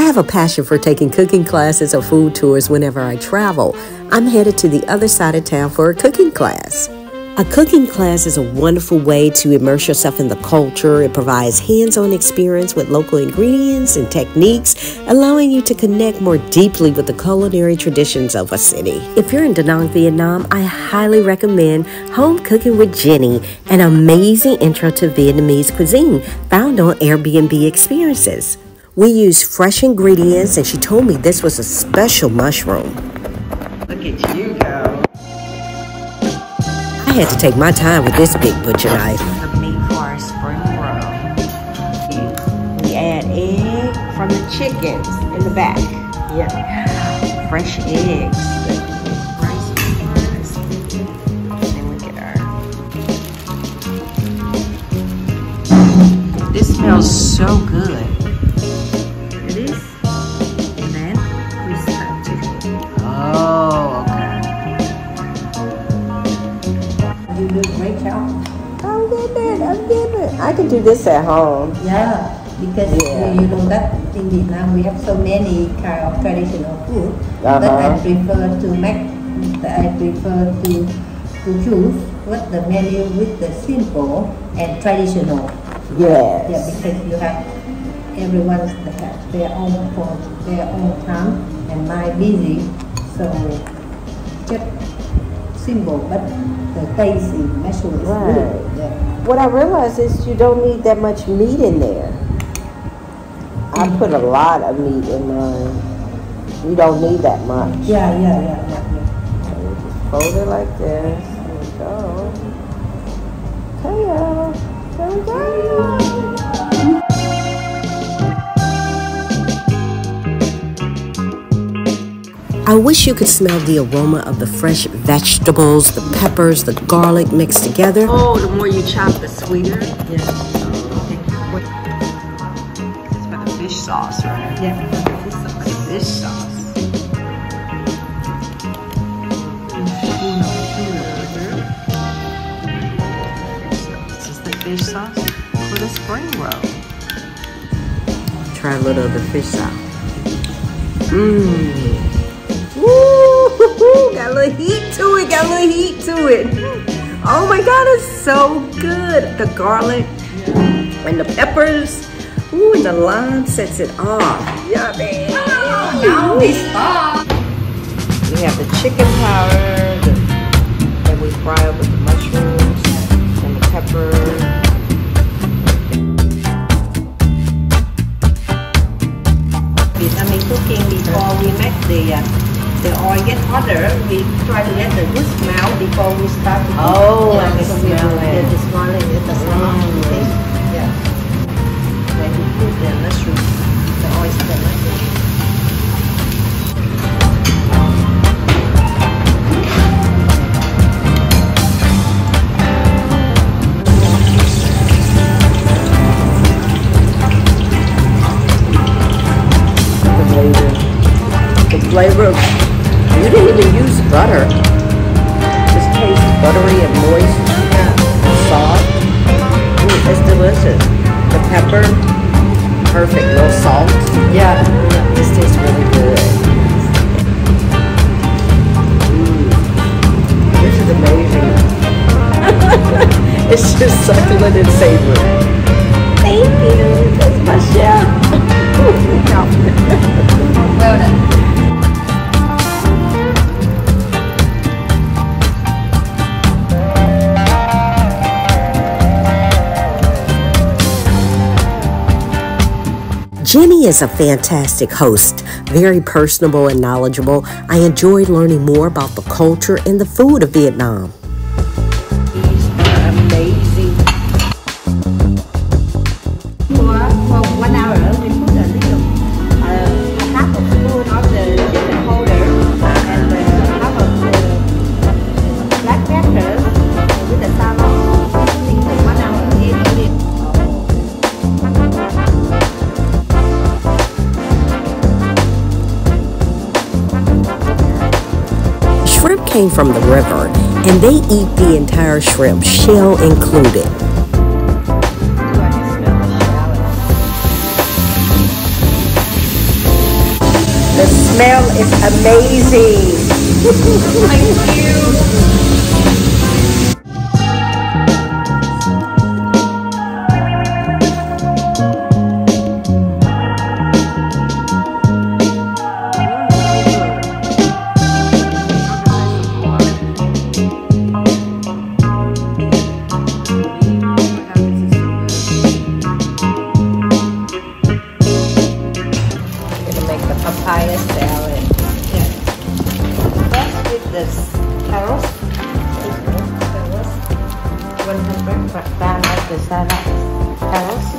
have a passion for taking cooking classes or food tours whenever I travel. I'm headed to the other side of town for a cooking class. A cooking class is a wonderful way to immerse yourself in the culture. It provides hands-on experience with local ingredients and techniques, allowing you to connect more deeply with the culinary traditions of a city. If you're in Da Nang, Vietnam, I highly recommend Home Cooking with Jenny, an amazing intro to Vietnamese cuisine found on Airbnb Experiences. We used fresh ingredients, and she told me this was a special mushroom. Look at you go. I had to take my time with this big butcher knife. The meat for our spring roll. We add egg from the chickens in the back. Yeah. Fresh eggs. Rice peppers. And then we get our... This smells so good. It is. And then we start to... Oh, okay. You do a great job. I'm getting. I can do this at home. Yeah, because you know that in Vietnam we have so many kind of traditional food. But I prefer to make. I prefer to choose what the menu with the simple and traditional. Yes. Yeah, because you have everyone has their own for their own time and my busy, so just simple but the tasty mushroom is good. Yeah. What I realized is you don't need that much meat in there. I put a lot of meat in mine. You don't need that much. Yeah. So you just fold it like this. There we go. Okay, there we go. I wish you could smell the aroma of the fresh vegetables, the peppers, the garlic mixed together. Oh, the more you chop, the sweeter. Yeah. It's for the fish sauce, right? Yeah. Fish sauce. This is the fish sauce for the spring roll. Try a little of the fish sauce. Mmm. Woo! Got a little heat to it. Oh my God, it's so good. The garlic and the peppers. Ooh, and the lime sets it off. Yummy. Now we stop. We have the chicken powder that we fry up with the mushrooms and the pepper. Vietnamese cooking, before we make the oil get hotter, we try to get the good smell before we start to cook. Oh, yeah, I can so smell we it. The smelling, it does not taste. Yeah. When you put the mushroom, the oyster mushroom. The flavor, you didn't even use butter. Just tastes buttery and moist and soft. Ooh, it's delicious. The pepper, perfect, no salt. Yeah, this tastes really good. This is amazing. It's just succulent and savory. Thank you, that's my chef. Well done. Jenny is a fantastic host, very personable and knowledgeable. I enjoyed learning more about the culture and the food of Vietnam. These are amazing. For 1 hour, we put a little half a spoon of the chicken powder and half of the black pepper with the salad. Seasoning for 1 hour. Shrimp came from the river, and they eat the entire shrimp, shell included. The smell is amazing. Thank you. Papaya salad. Yeah. That's with this carrots. 100 gram of the salad. Carrots.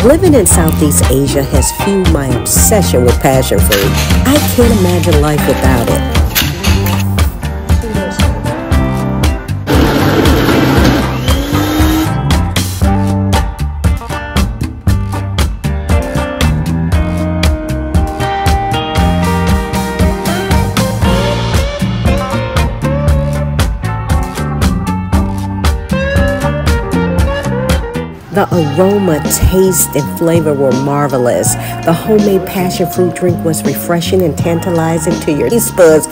Living in Southeast Asia has fueled my obsession with passion fruit. I can't imagine life without it. The aroma, taste, and flavor were marvelous. The homemade passion fruit drink was refreshing and tantalizing to your taste buds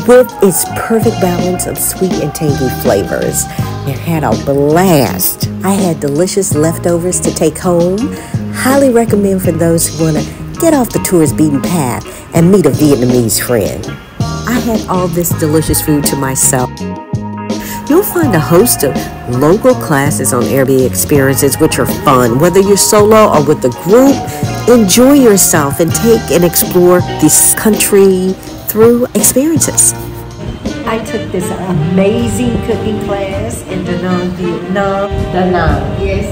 with its perfect balance of sweet and tangy flavors. It had a blast. I had delicious leftovers to take home. Highly recommend for those who want to get off the tourist beaten path and meet a Vietnamese friend. I had all this delicious food to myself. You'll find a host of local classes on Airbnb Experiences, which are fun. Whether you're solo or with a group, enjoy yourself and take and explore this country through experiences. I took this amazing cooking class in Da Nang, Vietnam. Da Nang. Yes.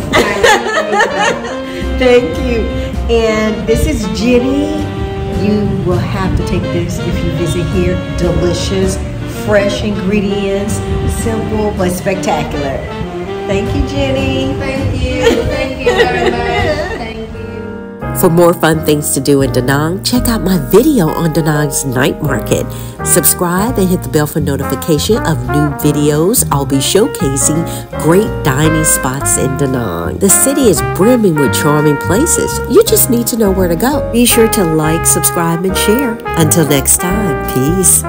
Thank you. And this is Jenny. You will have to take this if you visit here. Delicious, fresh ingredients, simple but spectacular. Thank you, Jenny. Thank you. Thank you very much. Thank you. For more fun things to do in Da Nang, check out my video on Da Nang's night market. Subscribe and hit the bell for notification of new videos. I'll be showcasing great dining spots in Da Nang. The city is brimming with charming places. You just need to know where to go. Be sure to like, subscribe, and share. Until next time, peace.